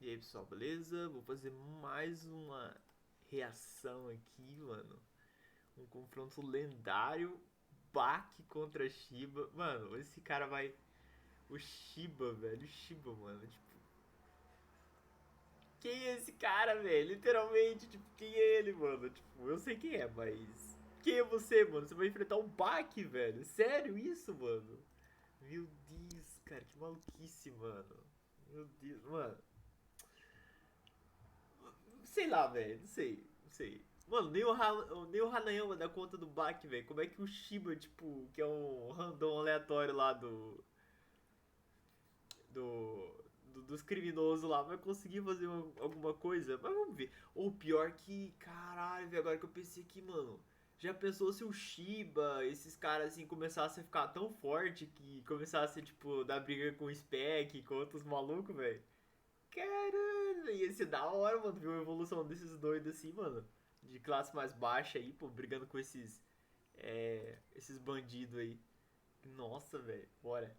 E aí pessoal, beleza? Vou fazer mais uma reação aqui, mano. Um confronto lendário. Baki contra Shiba. Mano, esse cara vai. O Shiba, velho. O Shiba, mano. Tipo, quem é esse cara, velho? Literalmente, tipo, quem é ele, mano? Tipo, eu sei quem é, mas. Quem é você, mano? Você vai enfrentar um Baki, velho? Sério isso, mano? Meu Deus, cara, que maluquice, mano. Meu Deus, mano. Sei lá, velho. Não sei. Não sei. Mano, nem o Hanayama dá conta do Baki, velho. Como é que o Shiba, tipo, que é um random aleatório lá dos criminosos lá, vai conseguir fazer alguma coisa? Mas vamos ver. Ou pior que. Caralho, velho. Agora que eu pensei aqui, mano. Já pensou se o Shiba, esses caras assim, começassem a ficar tão forte que começassem, tipo, dar briga com o Spec, com outros malucos, velho? Caramba, ia ser da hora, mano, ver uma evolução desses doidos assim, mano. De classe mais baixa aí, pô, brigando com esses bandidos aí. Nossa, velho, bora.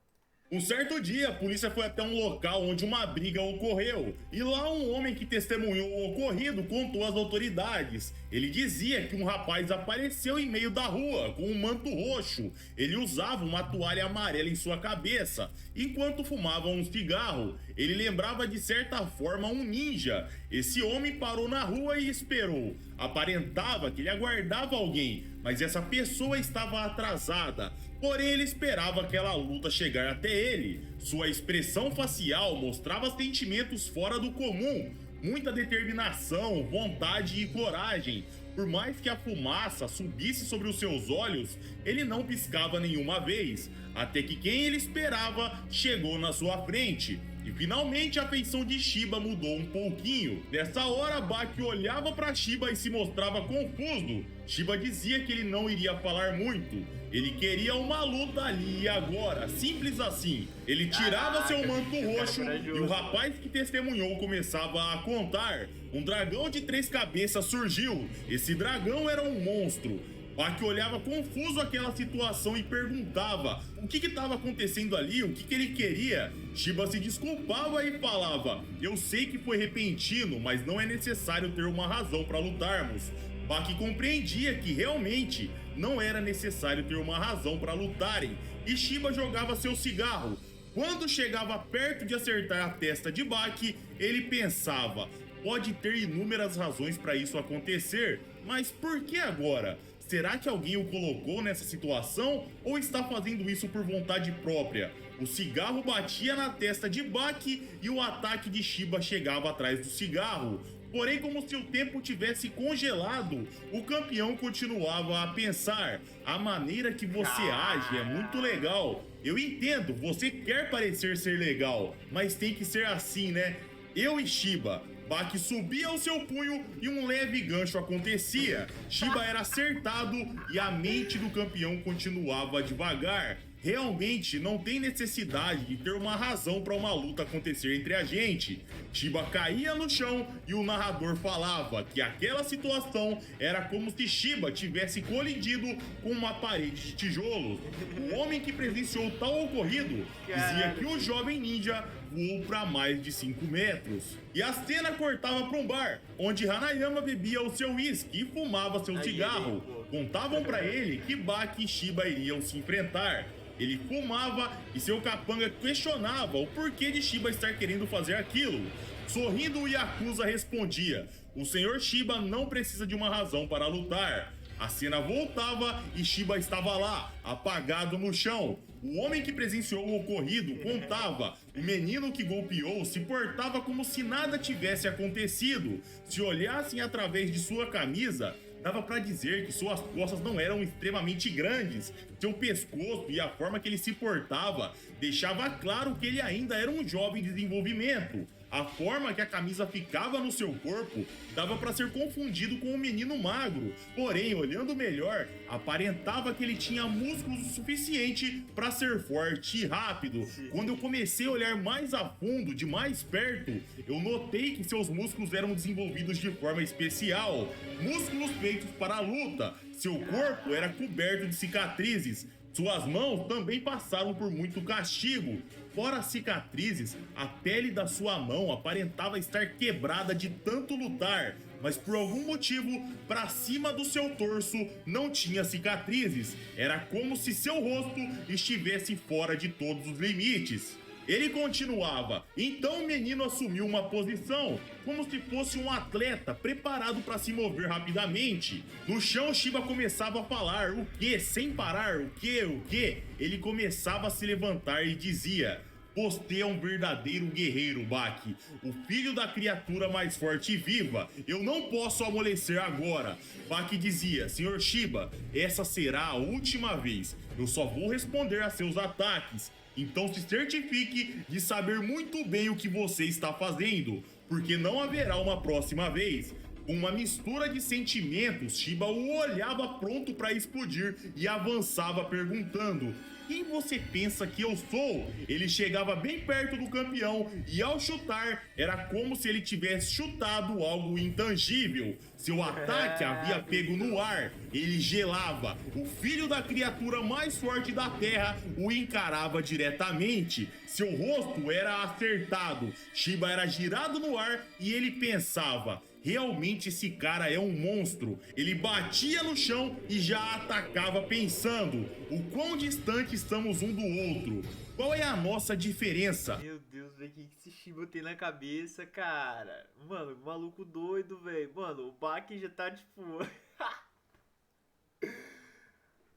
Um certo dia, a polícia foi até um local onde uma briga ocorreu, e lá um homem que testemunhou o ocorrido contou às autoridades. Ele dizia que um rapaz apareceu em meio da rua com um manto roxo. Ele usava uma toalha amarela em sua cabeça, enquanto fumava um cigarro. Ele lembrava de certa forma um ninja. Esse homem parou na rua e esperou. Aparentava que ele aguardava alguém, mas essa pessoa estava atrasada. Porém, ele esperava aquela luta chegar até ele. Sua expressão facial mostrava sentimentos fora do comum, muita determinação, vontade e coragem. Por mais que a fumaça subisse sobre os seus olhos, ele não piscava nenhuma vez, até que quem ele esperava chegou na sua frente. E finalmente a feição de Shiba mudou um pouquinho. Nessa hora, Baki olhava para Shiba e se mostrava confuso. Shiba dizia que ele não iria falar muito. Ele queria uma luta ali e agora, simples assim. Ele tirava seu manto roxo e o rapaz que testemunhou começava a contar. Um dragão de 3 cabeças surgiu. Esse dragão era um monstro. Baki olhava confuso aquela situação e perguntava o que estava acontecendo ali, o que ele queria. Shiba se desculpava e falava: "Eu sei que foi repentino, mas não é necessário ter uma razão para lutarmos." Baki compreendia que realmente não era necessário ter uma razão para lutarem, e Shiba jogava seu cigarro. Quando chegava perto de acertar a testa de Baki, ele pensava: pode ter inúmeras razões para isso acontecer, mas por que agora? Será que alguém o colocou nessa situação ou está fazendo isso por vontade própria? O cigarro batia na testa de Baki e o ataque de Shiba chegava atrás do cigarro. Porém, como se o tempo tivesse congelado, o campeão continuava a pensar: a maneira que você age é muito legal. Eu entendo, você quer parecer ser legal, mas tem que ser assim, né? Eu e Shiba. Baki subia o seu punho e um leve gancho acontecia. Shiba era acertado e a mente do campeão continuava devagar. Realmente não tem necessidade de ter uma razão para uma luta acontecer entre a gente. Shiba caía no chão e o narrador falava que aquela situação era como se Shiba tivesse colidido com uma parede de tijolos. O homem que presenciou tal ocorrido dizia que o jovem ninja voou para mais de 5 metros. E a cena cortava para um bar, onde Hanayama bebia o seu uísque e fumava seu cigarro. Contavam para ele que Baki e Shiba iriam se enfrentar. Ele fumava e seu capanga questionava o porquê de Shiba estar querendo fazer aquilo. Sorrindo, o Yakuza respondia: o senhor Shiba não precisa de uma razão para lutar. A cena voltava e Shiba estava lá, apagado no chão. O homem que presenciou o ocorrido contava: o menino que golpeou se portava como se nada tivesse acontecido. Se olhassem através de sua camisa, dava pra dizer que suas costas não eram extremamente grandes. Seu pescoço e a forma que ele se portava deixava claro que ele ainda era um jovem em desenvolvimento. A forma que a camisa ficava no seu corpo dava para ser confundido com um menino magro. Porém, olhando melhor, aparentava que ele tinha músculos o suficiente para ser forte e rápido. Quando eu comecei a olhar mais a fundo, de mais perto, eu notei que seus músculos eram desenvolvidos de forma especial. Músculos feitos para a luta. Seu corpo era coberto de cicatrizes. Suas mãos também passaram por muito castigo. Fora as cicatrizes, a pele da sua mão aparentava estar quebrada de tanto lutar, mas por algum motivo, para cima do seu torso não tinha cicatrizes. Era como se seu rosto estivesse fora de todos os limites. Ele continuava, então o menino assumiu uma posição, como se fosse um atleta preparado para se mover rapidamente. No chão, Shiba começava a falar, o que? Sem parar, o que? Ele começava a se levantar e dizia... Você é um verdadeiro guerreiro, Baki, o filho da criatura mais forte e viva. Eu não posso amolecer agora. Baki dizia, Sr. Shiba, essa será a última vez. Eu só vou responder a seus ataques. Então se certifique de saber muito bem o que você está fazendo, porque não haverá uma próxima vez. Com uma mistura de sentimentos, Shiba o olhava pronto para explodir e avançava perguntando... Quem você pensa que eu sou? Ele chegava bem perto do campeão e ao chutar era como se ele tivesse chutado algo intangível. Seu ataque havia pego no ar, ele gelava. O filho da criatura mais forte da Terra o encarava diretamente. Seu rosto era acertado, Shiba era girado no ar e ele pensava... Realmente esse cara é um monstro. Ele batia no chão e já atacava pensando o quão distante estamos um do outro. Qual é a nossa diferença? Meu Deus, velho, o que esse Shiba tem na cabeça, cara? Mano, maluco doido, velho. Mano, o Baki já tá tipo...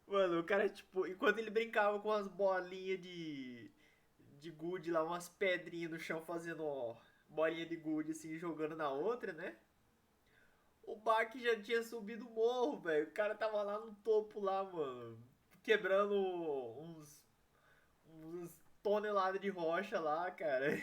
Mano, o cara, tipo, enquanto ele brincava com as bolinhas de gude lá, umas pedrinhas no chão fazendo, ó, bolinha de gude assim, jogando na outra, né? O Baki já tinha subido o morro, velho. O cara tava lá no topo lá, mano. Quebrando uns toneladas de rocha lá, cara.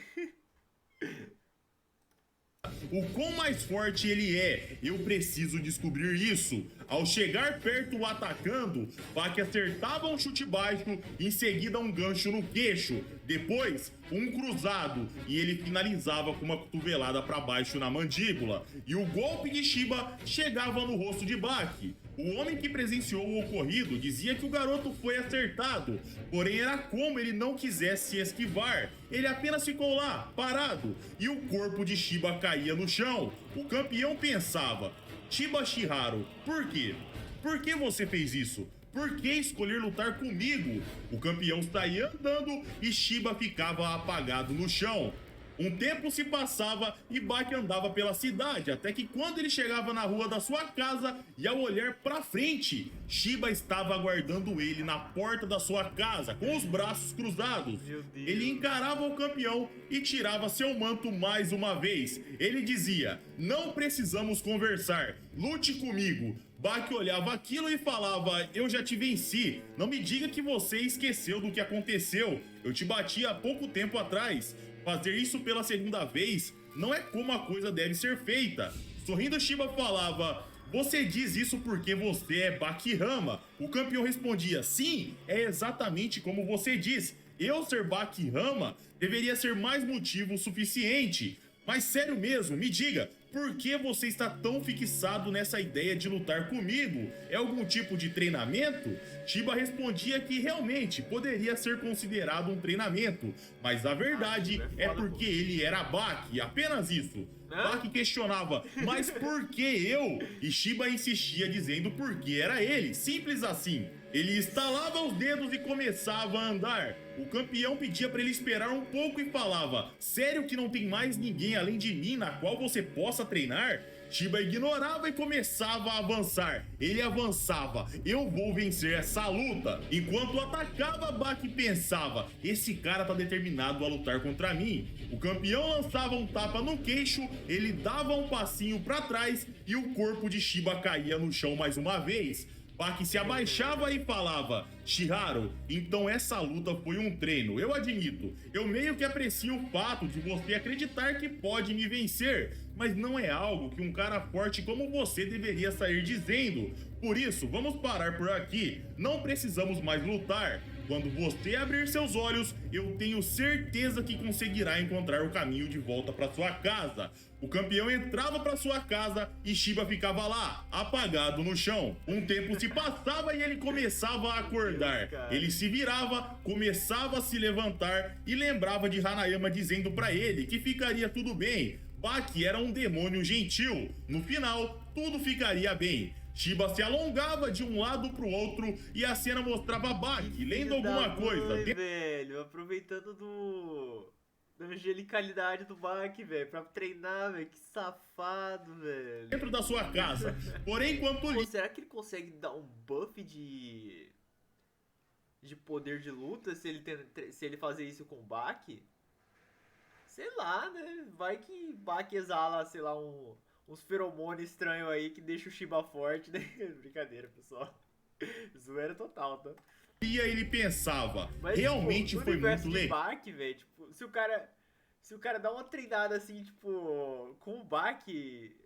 O quão mais forte ele é, eu preciso descobrir isso. Ao chegar perto atacando, Baki acertava um chute baixo, em seguida um gancho no queixo, depois um cruzado e ele finalizava com uma cotovelada para baixo na mandíbula. E o golpe de Shiba chegava no rosto de Baki. O homem que presenciou o ocorrido dizia que o garoto foi acertado, porém era como ele não quisesse se esquivar. Ele apenas ficou lá, parado, e o corpo de Shiba caía no chão. O campeão pensava, Shiba Shiharu, por quê? Por que você fez isso? Por que escolher lutar comigo? O campeão saía andando e Shiba ficava apagado no chão. Um tempo se passava e Baki andava pela cidade, até que quando ele chegava na rua da sua casa e ao olhar pra frente, Shiba estava aguardando ele na porta da sua casa, com os braços cruzados. Ele encarava o campeão e tirava seu manto mais uma vez. Ele dizia, não precisamos conversar, lute comigo. Baki olhava aquilo e falava, eu já te venci, não me diga que você esqueceu do que aconteceu, eu te bati há pouco tempo atrás. Fazer isso pela segunda vez não é como a coisa deve ser feita. Sorrindo, Shiba falava, você diz isso porque você é Bakihama. O campeão respondia, sim, é exatamente como você diz. Eu ser Bakihama deveria ser mais motivo suficiente. Mas sério mesmo, me diga, por que você está tão fixado nessa ideia de lutar comigo? É algum tipo de treinamento? Shiba respondia que realmente poderia ser considerado um treinamento, mas a verdade é porque ele era Baki, apenas isso. Baki questionava, mas por que eu? E Shiba insistia dizendo porque era ele, simples assim. Ele estalava os dedos e começava a andar. O campeão pedia para ele esperar um pouco e falava, sério que não tem mais ninguém além de mim na qual você possa treinar? Shiba ignorava e começava a avançar. Ele avançava, eu vou vencer essa luta. Enquanto atacava, Baki pensava, esse cara tá determinado a lutar contra mim. O campeão lançava um tapa no queixo, ele dava um passinho para trás e o corpo de Shiba caía no chão mais uma vez. Baki se abaixava e falava, Shiharu, então essa luta foi um treino, eu admito. Eu meio que aprecio o fato de você acreditar que pode me vencer, mas não é algo que um cara forte como você deveria sair dizendo. Por isso, vamos parar por aqui, não precisamos mais lutar. Quando você abrir seus olhos, eu tenho certeza que conseguirá encontrar o caminho de volta para sua casa. O campeão entrava para sua casa e Shiba ficava lá, apagado no chão. Um tempo se passava e ele começava a acordar. Ele se virava, começava a se levantar e lembrava de Hanayama dizendo para ele que ficaria tudo bem. Baki era um demônio gentil. No final, tudo ficaria bem. Shiba se alongava de um lado pro outro e a cena mostrava Baki lendo alguma coisa. Velho, aproveitando da angelicalidade do Baki, velho, pra treinar, velho, que safado, velho. Dentro da sua casa. Porém, enquanto... Pô, será que ele consegue dar um buff de poder de luta se ele fazer isso com o Baki? Sei lá, né? Vai que Baki exala, sei lá, uns feromônios estranhos aí que deixa o Shiba forte, né? Brincadeira, pessoal. Zoeira total, tá? E aí ele pensava, mas, realmente tipo, foi muito legal. Baki, velho, tipo, se o cara dá uma treinada assim, tipo, com o Baki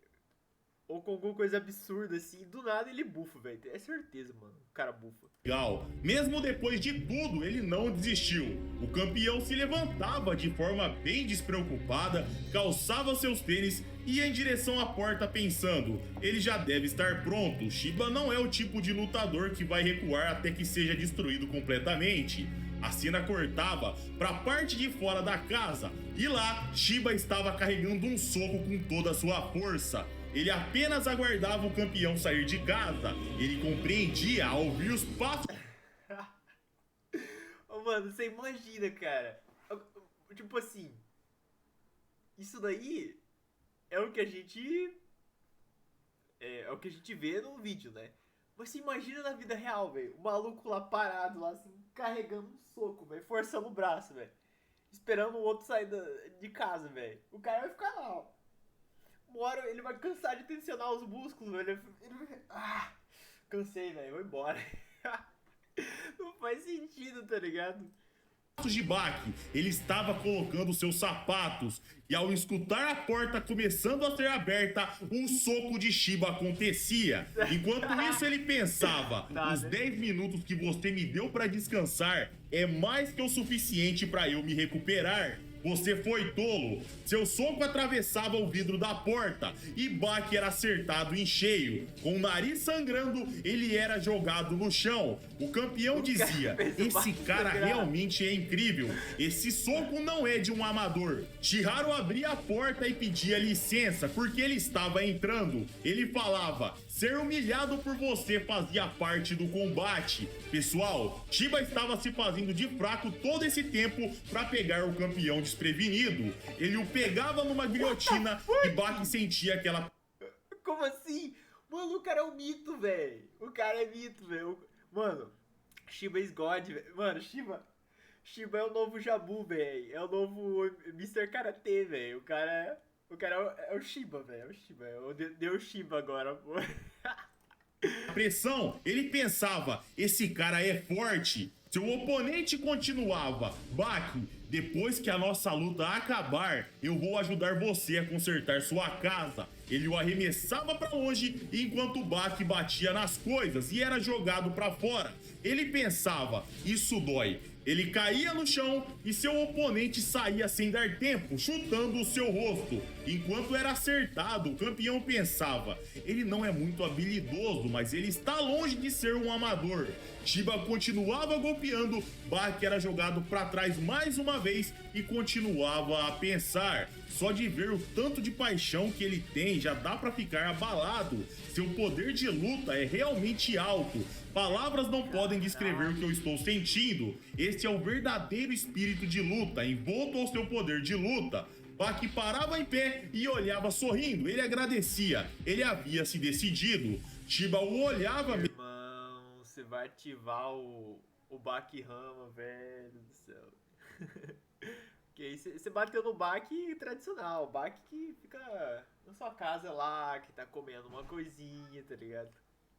ou com alguma coisa absurda assim, do nada ele bufa, velho. É certeza, mano. O cara bufa. Legal. Mesmo depois de tudo, ele não desistiu. O campeão se levantava de forma bem despreocupada, calçava seus tênis e ia em direção à porta pensando, ele já deve estar pronto. Shiba não é o tipo de lutador que vai recuar até que seja destruído completamente. A cena cortava para a parte de fora da casa e lá Shiba estava carregando um soco com toda a sua força. Ele apenas aguardava o campeão sair de casa. Ele compreendia ao ouvir os passos. Oh, mano, você imagina, cara. Tipo assim, isso daí é o que a gente vê no vídeo, né? Mas você imagina na vida real, velho. O maluco lá parado, lá assim, carregando um soco, velho. Forçando o braço, velho. Esperando o outro sair de casa, velho. O cara vai ficar lá, ó. Uma hora ele vai cansar de tensionar os músculos, velho. Cansei, velho. Vou embora. Não faz sentido, tá ligado? De Baki, ele estava colocando seus sapatos e ao escutar a porta começando a ser aberta, um soco de Shiba acontecia. Enquanto isso ele pensava, os 10 minutos que você me deu para descansar é mais que o suficiente para eu me recuperar. Você foi tolo. Seu soco atravessava o vidro da porta e Baki era acertado em cheio. Com o nariz sangrando, ele era jogado no chão. O campeão dizia, esse cara realmente é incrível. Esse soco não é de um amador. Chiharu abria a porta e pedia licença porque ele estava entrando. Ele falava, ser humilhado por você fazia parte do combate. Pessoal, Shiba estava se fazendo de fraco todo esse tempo para pegar o campeão desprevenido. Ele o pegava numa guilhotina e Baki sentia aquela... Como assim? Mano, o cara é um mito, velho. O cara é mito, velho. Mano, Shiba is God, velho. Mano, Shiba é o novo Jabu, velho. É o novo Mr. Karate, velho. O cara é o Shiba, velho. É o Shiba. Deu Shiba agora, pô. Pressão, ele pensava, esse cara é forte. Seu oponente continuava, Baki, depois que a nossa luta acabar, eu vou ajudar você a consertar sua casa. Ele o arremessava para longe enquanto Baki batia nas coisas e era jogado para fora. Ele pensava, isso dói. Ele caía no chão e seu oponente saía sem dar tempo, chutando o seu rosto. Enquanto era acertado, o campeão pensava, ele não é muito habilidoso, mas ele está longe de ser um amador. Shiba continuava golpeando, Baki era jogado para trás mais uma vez e continuava a pensar. Só de ver o tanto de paixão que ele tem já dá para ficar abalado. Seu poder de luta é realmente alto. Palavras não podem descrever o que eu estou sentindo. Este é o verdadeiro espírito de luta, envolto ao seu poder de luta. Baki parava em pé e olhava sorrindo. Ele agradecia. Ele havia se decidido. Shiba o olhava... Irmão, você vai ativar o Baki Rama, velho do céu. Que aí você bateu no Baki tradicional. O Baki que fica na sua casa lá, que tá comendo uma coisinha, tá ligado?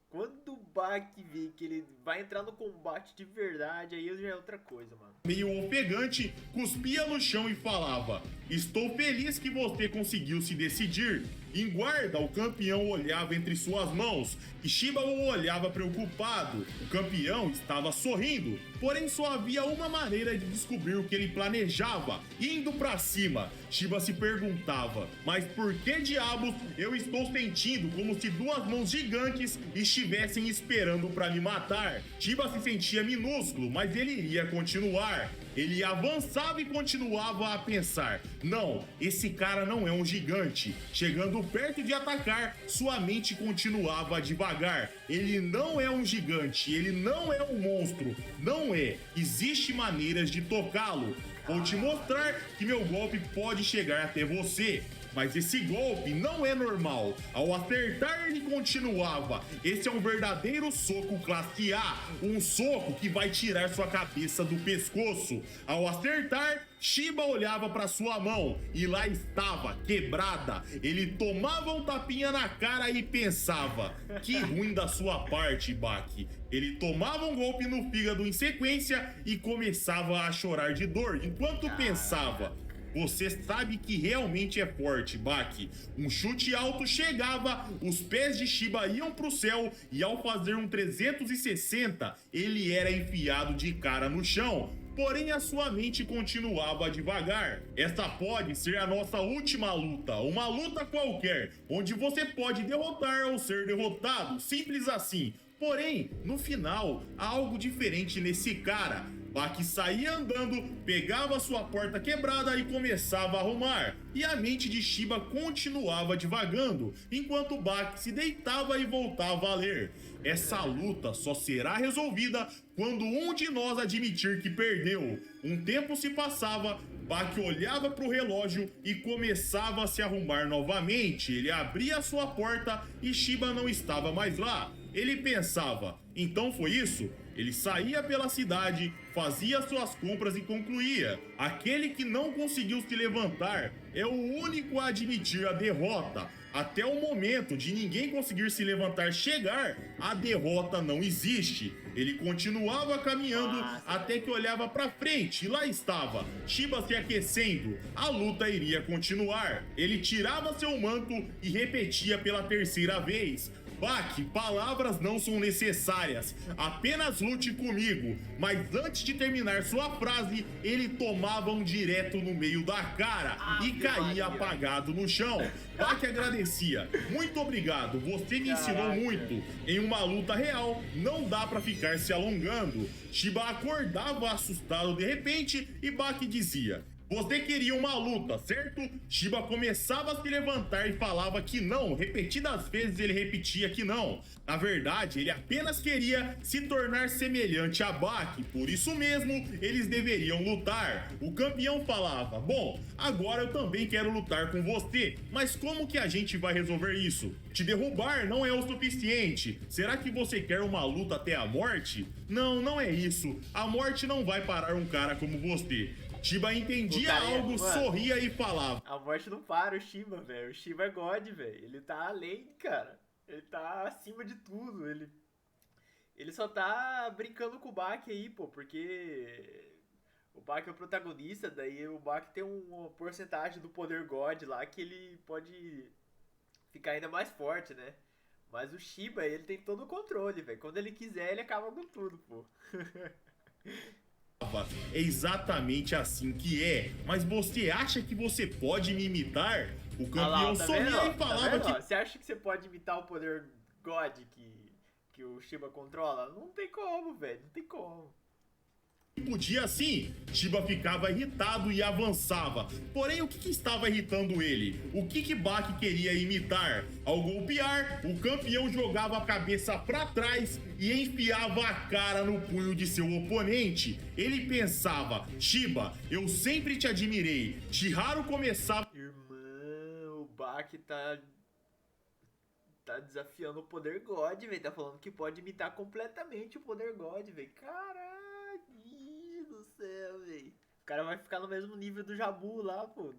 Quando o Baki vê que ele vai entrar no combate de verdade, aí já é outra coisa, mano. Meio ofegante, cuspia no chão e falava, estou feliz que você conseguiu se decidir. Em guarda, o campeão olhava entre suas mãos e Shiba o olhava preocupado. O campeão estava sorrindo, porém só havia uma maneira de descobrir o que ele planejava, indo pra cima. Shiba se perguntava, mas por que diabos eu estou sentindo como se duas mãos gigantes estivessem esperando pra me matar? Shiba se sentia minúsculo, mas ele iria continuar. Ele avançava e continuava a pensar, não, esse cara não é um gigante. Chegando perto de atacar, sua mente continuava devagar. Ele não é um gigante, ele não é um monstro, não é. Existem maneiras de tocá-lo. Vou te mostrar que meu golpe pode chegar até você. Mas esse golpe não é normal. Ao acertar, ele continuava. Esse é um verdadeiro soco classe A. Um soco que vai tirar sua cabeça do pescoço. Ao acertar, Shiba olhava para sua mão e lá estava, quebrada. Ele tomava um tapinha na cara e pensava, que ruim da sua parte, Baki. Ele tomava um golpe no fígado em sequência e começava a chorar de dor, enquanto pensava, você sabe que realmente é forte, Baki. Um chute alto chegava, os pés de Shiba iam pro céu e ao fazer um 360, ele era enfiado de cara no chão. Porém, a sua mente continuava devagar. Essa pode ser a nossa última luta, uma luta qualquer, onde você pode derrotar ou ser derrotado, simples assim. Porém, no final, há algo diferente nesse cara. Baki saía andando, pegava sua porta quebrada e começava a arrumar. E a mente de Shiba continuava divagando, enquanto Baki se deitava e voltava a ler. Essa luta só será resolvida quando um de nós admitir que perdeu. Um tempo se passava, Baki olhava para o relógio e começava a se arrumar novamente. Ele abria sua porta e Shiba não estava mais lá. Ele pensava, então foi isso? Ele saía pela cidade, fazia suas compras e concluía. Aquele que não conseguiu se levantar é o único a admitir a derrota. Até o momento de ninguém conseguir se levantar chegar, a derrota não existe. Ele continuava caminhando até que olhava para frente e lá estava, Shiba se aquecendo. A luta iria continuar. Ele tirava seu manto e repetia pela terceira vez. Baki, palavras não são necessárias, apenas lute comigo. Mas antes de terminar sua frase, ele tomava um direto no meio da cara e caía apagado no chão. Baki agradecia, muito obrigado, você me ensinou muito. Em uma luta real, não dá pra ficar se alongando. Shiba acordava assustado de repente e Baki dizia, você queria uma luta, certo? Shiba começava a se levantar e falava que não. Repetidas vezes ele repetia que não. Na verdade, ele apenas queria se tornar semelhante a Baki. Por isso mesmo, eles deveriam lutar. O campeão falava, bom, agora eu também quero lutar com você. Mas como que a gente vai resolver isso? Te derrubar não é o suficiente. Será que você quer uma luta até a morte? Não, não é isso. A morte não vai parar um cara como você. Shiba entendia algo, mano, sorria e falava. A morte não para o Shiba, velho. O Shiba é God, velho. Ele tá além, cara. Ele tá acima de tudo. Ele só tá brincando com o Baki aí, pô. Porque o Baki é o protagonista. Daí o Baki tem uma porcentagem do poder God lá que ele pode ficar ainda mais forte, né? Mas o Shiba, ele tem todo o controle, velho. Quando ele quiser, ele acaba com tudo, pô. É exatamente assim que é. Mas você acha que você pode me imitar? O campeão sorria e falava que... Você acha que você pode imitar o poder God que o Shiba controla? Não tem como, velho. Não tem como. Podia sim, Shiba ficava irritado e avançava. Porém, o que estava irritando ele? O que Baki queria imitar? Ao golpear, o campeão jogava a cabeça para trás e enfiava a cara no punho de seu oponente. Ele pensava, Shiba, eu sempre te admirei. Chiharu começava... Irmão, o Baki tá desafiando o poder God, velho. Tá falando que pode imitar completamente o poder God, velho. Caralho do céu, velho. O cara vai ficar no mesmo nível do Jabu lá, pô.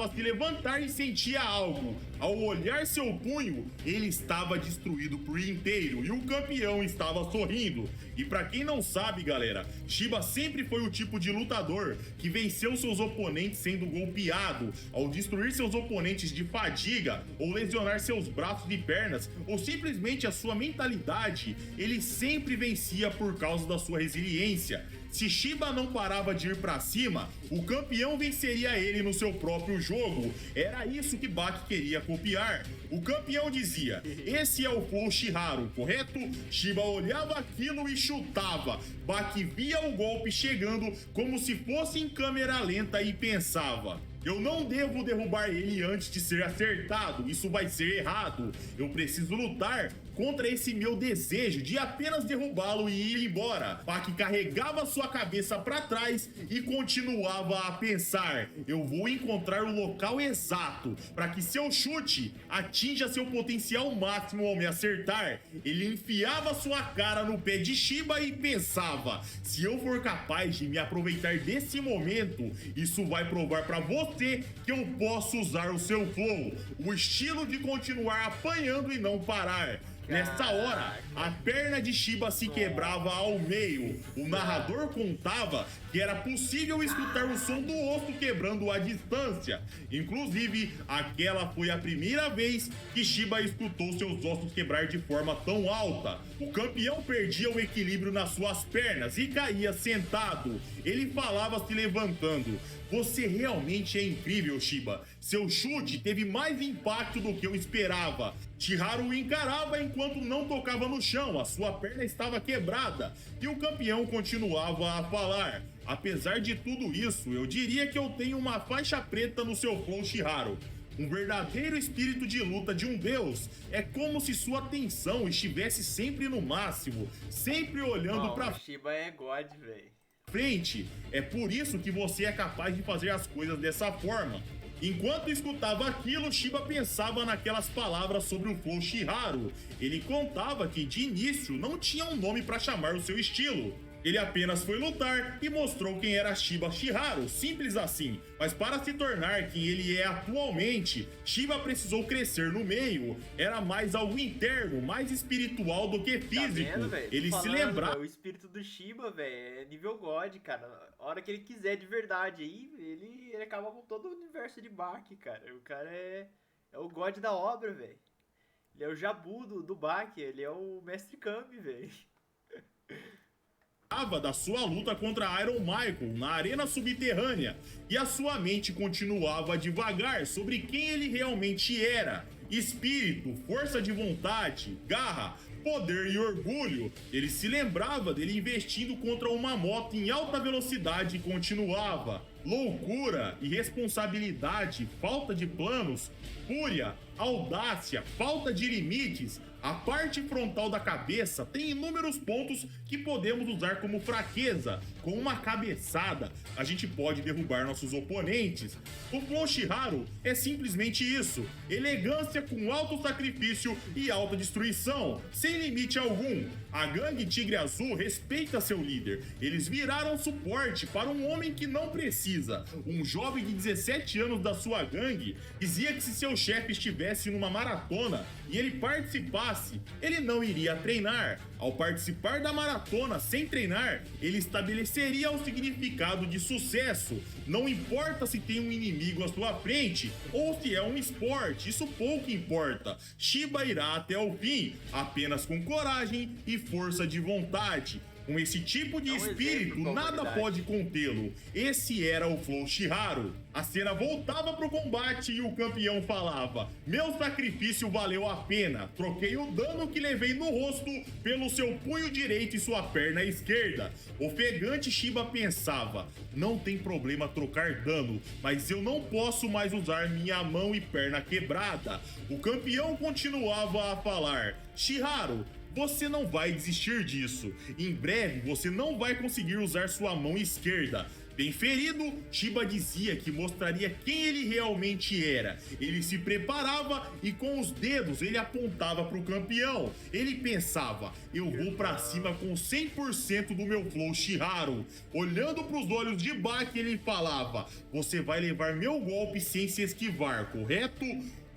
a se levantar e sentia algo. Ao olhar seu punho, ele estava destruído por inteiro e o campeão estava sorrindo. E pra quem não sabe, galera, Shiba sempre foi o tipo de lutador que venceu seus oponentes sendo golpeado, ao destruir seus oponentes de fadiga ou lesionar seus braços e pernas, ou simplesmente a sua mentalidade, ele sempre vencia por causa da sua resiliência. Se Shiba não parava de ir pra cima, o campeão venceria ele no seu próprio jogo. Era isso que Baki queria copiar. O campeão dizia: esse é o Flow Shiharu, correto? Shiba olhava aquilo e chutava. Baki via o golpe chegando como se fosse em câmera lenta e pensava: eu não devo derrubar ele antes de ser acertado, isso vai ser errado. Eu preciso lutar contra esse meu desejo de apenas derrubá-lo e ir embora. Baki carregava sua cabeça para trás e continuava a pensar: eu vou encontrar o local exato para que seu chute atinja seu potencial máximo ao me acertar. Ele enfiava sua cara no pé de Shiba e pensava: se eu for capaz de me aproveitar desse momento, isso vai provar para você que eu posso usar o seu flow, o estilo de continuar apanhando e não parar. Nessa hora, a perna de Shiba se quebrava ao meio. O narrador contava que era possível escutar o som do osso quebrando à distância. Inclusive, aquela foi a primeira vez que Shiba escutou seus ossos quebrar de forma tão alta. O campeão perdia o equilíbrio nas suas pernas e caía sentado. Ele falava se levantando: você realmente é incrível, Shiba. Seu chute teve mais impacto do que eu esperava. Shiharu o encarava enquanto não tocava no chão, a sua perna estava quebrada. E o campeão continuava a falar: apesar de tudo isso, eu diria que eu tenho uma faixa preta no seu flow, Shiharu. Um verdadeiro espírito de luta de um deus. É como se sua atenção estivesse sempre no máximo, sempre olhando pra... Shiba é God, velho. Frente. É por isso que você é capaz de fazer as coisas dessa forma. Enquanto escutava aquilo, Shiba pensava naquelas palavras sobre o Flow Shiharu. Ele contava que de início não tinha um nome para chamar o seu estilo. Ele apenas foi lutar e mostrou quem era Shiba Shiharu, simples assim. Mas para se tornar quem ele é atualmente, Shiba precisou crescer no meio. Era mais algo interno, mais espiritual do que físico. Tá vendo, ele falando, se lembrava... O espírito do Shiba, velho, é nível God, cara. A hora que ele quiser de verdade, aí ele acaba com todo o universo de Baki, cara. O cara é o God da obra, velho. Ele é o Jabu do Baki, ele é o Mestre Kami, velho. Da sua luta contra Iron Michael na arena subterrânea, e a sua mente continuava a divagar sobre quem ele realmente era: espírito, força de vontade, garra, poder e orgulho. Ele se lembrava dele investindo contra uma moto em alta velocidade e continuava: loucura, irresponsabilidade, falta de planos, fúria, audácia, falta de limites. A parte frontal da cabeça tem inúmeros pontos que podemos usar como fraqueza. Com uma cabeçada, a gente pode derrubar nossos oponentes. O Flow Shiharu é simplesmente isso: elegância com alto sacrifício e alta destruição, sem limite algum. A gangue Tigre Azul respeita seu líder. Eles viraram suporte para um homem que não precisa. Um jovem de 17 anos da sua gangue dizia que se seu chefe estivesse numa maratona e ele participasse, ele não iria treinar. Ao participar da maratona sem treinar, ele estabeleceria o significado de sucesso. Não importa se tem um inimigo à sua frente ou se é um esporte, isso pouco importa. Shiba irá até o fim, apenas com coragem e força de vontade. Com esse tipo de espírito, nada pode contê-lo. Esse era o Flow Shiharu. A cena voltava pro combate e o campeão falava: meu sacrifício valeu a pena. Troquei o dano que levei no rosto pelo seu punho direito e sua perna esquerda. Ofegante, Shiba pensava: não tem problema trocar dano, mas eu não posso mais usar minha mão e perna quebrada. O campeão continuava a falar: Shiharu, você não vai desistir disso. Em breve, você não vai conseguir usar sua mão esquerda. Bem ferido, Chiba dizia que mostraria quem ele realmente era. Ele se preparava e com os dedos ele apontava para o campeão. Ele pensava, eu vou para cima com 100% do meu flow Shiharu. Olhando para os olhos de Baki, ele falava, você vai levar meu golpe sem se esquivar, correto?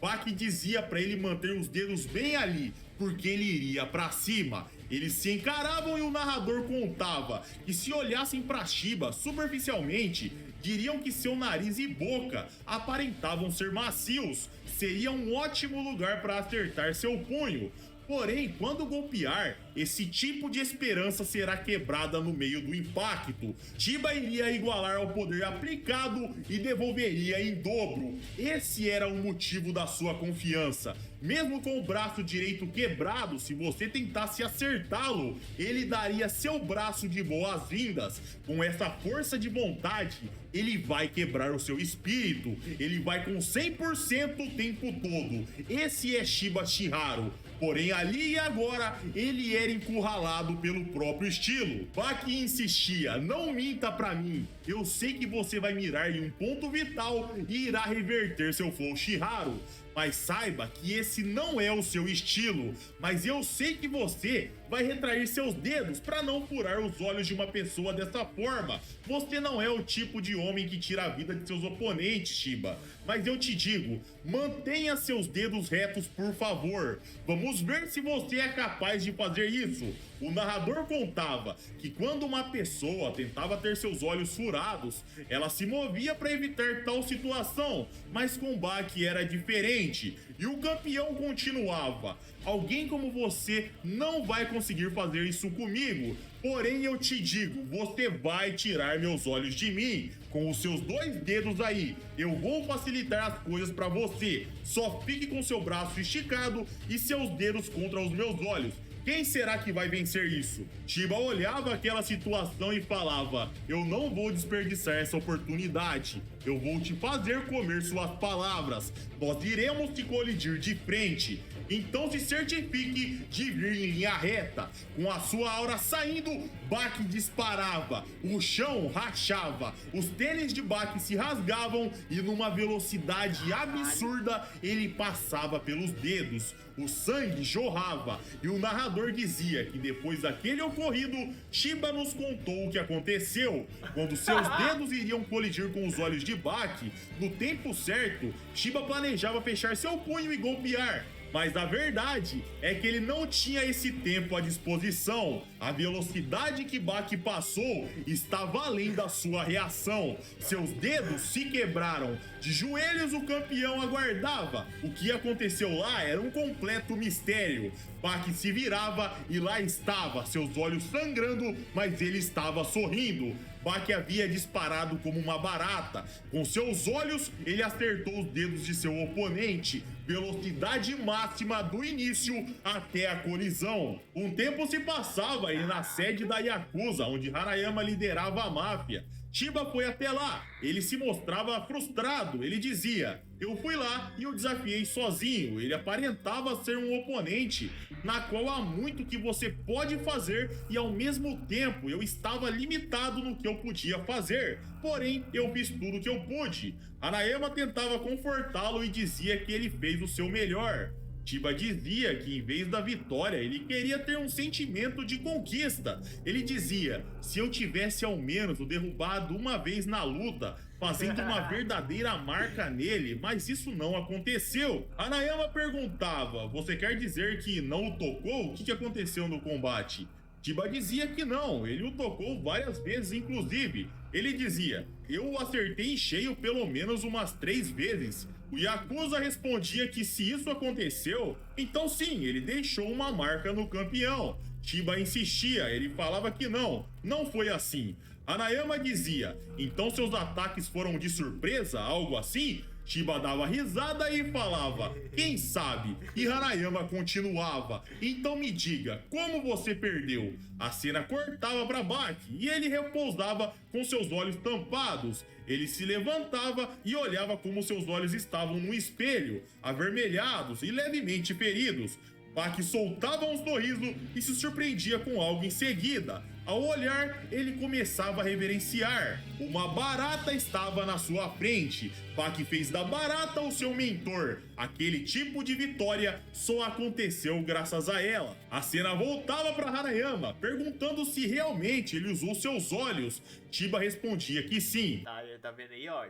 Baki dizia para ele manter os dedos bem ali, porque ele iria para cima. Eles se encaravam e o narrador contava que se olhassem para Chiba superficialmente, diriam que seu nariz e boca aparentavam ser macios. Seria um ótimo lugar para acertar seu punho. Porém, quando golpear, esse tipo de esperança será quebrada no meio do impacto. Chiba iria igualar ao poder aplicado e devolveria em dobro. Esse era o motivo da sua confiança. Mesmo com o braço direito quebrado, se você tentasse acertá-lo, ele daria seu braço de boas-vindas. Com essa força de vontade, ele vai quebrar o seu espírito. Ele vai com 100% o tempo todo. Esse é Shiba Shiharu. Porém, ali e agora, ele era encurralado pelo próprio estilo. Baki insistia, não minta pra mim. Eu sei que você vai mirar em um ponto vital e irá reverter seu flow Shiharu. Mas saiba que esse não é o seu estilo. Mas eu sei que você vai retrair seus dedos para não furar os olhos de uma pessoa dessa forma. Você não é o tipo de homem que tira a vida de seus oponentes, Shiba. Mas eu te digo, mantenha seus dedos retos, por favor. Vamos ver se você é capaz de fazer isso. O narrador contava que quando uma pessoa tentava ter seus olhos furados, ela se movia para evitar tal situação, mas com Baki era diferente. E o campeão continuava, alguém como você não vai conseguir fazer isso comigo. Porém, eu te digo, você vai tirar meus olhos de mim. Com os seus 2 dedos aí, eu vou facilitar as coisas para você. Só fique com seu braço esticado e seus dedos contra os meus olhos. Quem será que vai vencer isso? Chiba olhava aquela situação e falava, eu não vou desperdiçar essa oportunidade. Eu vou te fazer comer suas palavras. Nós iremos te colidir de frente. Então se certifique de vir em linha reta. Com a sua aura saindo, Baki disparava. O chão rachava. Os tênis de Baki se rasgavam e numa velocidade absurda ele passava pelos dedos. O sangue jorrava e o narrador dizia que depois daquele ocorrido, Chiba nos contou o que aconteceu. Quando seus dedos iriam colidir com os olhos de Baki, no tempo certo, Chiba planejava fechar seu punho e golpear. Mas a verdade é que ele não tinha esse tempo à disposição. A velocidade que Baki passou estava além da sua reação. Seus dedos se quebraram. De joelhos o campeão aguardava. O que aconteceu lá era um completo mistério. Baki se virava e lá estava, seus olhos sangrando, mas ele estava sorrindo. Baki havia disparado como uma barata. Com seus olhos, ele acertou os dedos de seu oponente. Velocidade máxima do início até a colisão. Um tempo se passava e na sede da Yakuza, onde Harayama liderava a máfia, Chiba foi até lá. Ele se mostrava frustrado. Ele dizia, eu fui lá e o desafiei sozinho. Ele aparentava ser um oponente na qual há muito que você pode fazer e ao mesmo tempo eu estava limitado no que eu podia fazer. Porém, eu fiz tudo o que eu pude. Harayama tentava confortá-lo e dizia que ele fez o seu melhor. Chiba dizia que em vez da vitória, ele queria ter um sentimento de conquista. Ele dizia, se eu tivesse ao menos o derrubado uma vez na luta, fazendo uma verdadeira marca nele, mas isso não aconteceu. Harayama perguntava, você quer dizer que não o tocou? O que aconteceu no combate? Chiba dizia que não, ele o tocou várias vezes inclusive. Ele dizia, eu o acertei em cheio pelo menos umas 3 vezes. O Yakuza respondia que se isso aconteceu, então sim, ele deixou uma marca no campeão. Chiba insistia, ele falava que não foi assim. Harayama dizia, então seus ataques foram de surpresa, algo assim? Chiba dava risada e falava, quem sabe? E Harayama continuava, então me diga, como você perdeu? A cena cortava para Baki e ele repousava com seus olhos tampados. Ele se levantava e olhava como seus olhos estavam no espelho, avermelhados e levemente feridos. Baki soltava um sorriso e se surpreendia com algo em seguida. Ao olhar, ele começava a reverenciar. Uma barata estava na sua frente. Baki fez da barata o seu mentor. Aquele tipo de vitória só aconteceu graças a ela. A cena voltava para Hanayama, perguntando se realmente ele usou seus olhos. Chiba respondia que sim. Tá vendo aí, ó,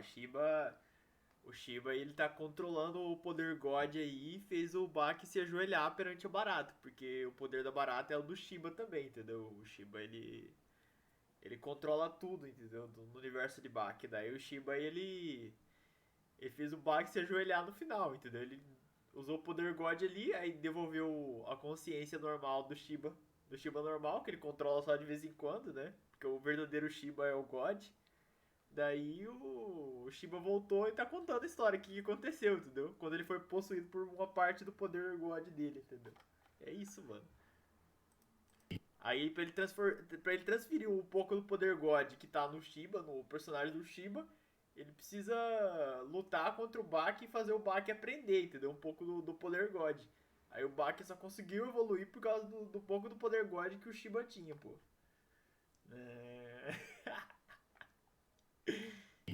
o Shiba, ele tá controlando o poder God aí e fez o Baki se ajoelhar perante o Barata, porque o poder da Barata é o do Shiba também, entendeu? O Shiba, ele controla tudo, entendeu? No universo de Baki. Daí o Shiba, ele fez o Baki se ajoelhar no final, entendeu? Ele usou o poder God ali, aí devolveu a consciência normal do Shiba normal, que ele controla só de vez em quando, né? Porque o verdadeiro Shiba é o God. Daí o Shiba voltou e tá contando a história, o que aconteceu, entendeu? Quando ele foi possuído por uma parte do poder God dele, entendeu? É isso, mano. Aí pra ele transferir um pouco do poder God que tá no Shiba, no personagem do Shiba, ele precisa lutar contra o Baki e fazer o Baki aprender, entendeu? Um pouco do poder God. Aí o Baki só conseguiu evoluir por causa do pouco do poder God que o Shiba tinha, pô.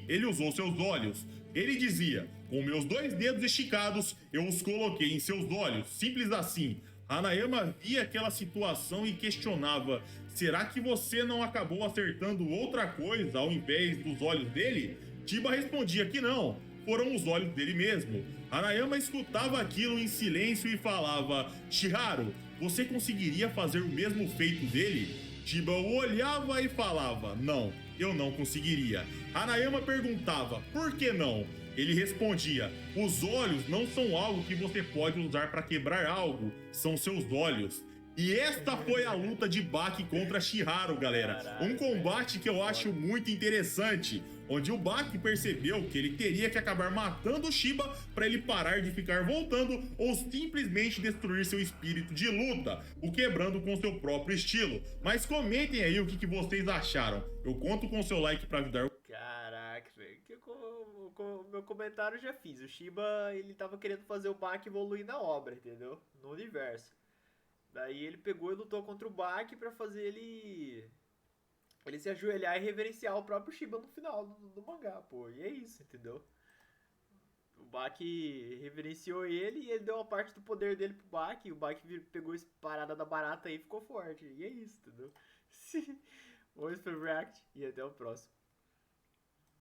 Ele usou seus olhos. Ele dizia: com meus 2 dedos esticados, eu os coloquei em seus olhos. Simples assim. Hanayama via aquela situação e questionava: será que você não acabou acertando outra coisa ao invés dos olhos dele? Chiba respondia que não, foram os olhos dele mesmo. Hanayama escutava aquilo em silêncio e falava: Shiharu, você conseguiria fazer o mesmo feito dele? Chiba o olhava e falava: não, eu não conseguiria. Hanayama perguntava: por que não? Ele respondia: os olhos não são algo que você pode usar para quebrar algo, são seus olhos. E esta foi a luta de Baki contra Shiharu, galera. Um combate que eu acho muito interessante, onde o Baki percebeu que ele teria que acabar matando o Shiba para ele parar de ficar voltando ou simplesmente destruir seu espírito de luta, o quebrando com seu próprio estilo. Mas comentem aí o que vocês acharam. Eu conto com seu like para ajudar. Caraca, velho. Meu comentário eu já fiz. O Shiba, ele tava querendo fazer o Baki evoluir na obra, entendeu? No universo. Daí ele pegou e lutou contra o Baki pra fazer ele se ajoelhar e reverenciar o próprio Shiba no final do mangá, pô. E é isso, entendeu? O Baki reverenciou ele e ele deu uma parte do poder dele pro Baki. E o Baki pegou essa parada da barata aí e ficou forte. E é isso, entendeu? Vamos pro React e até o próximo.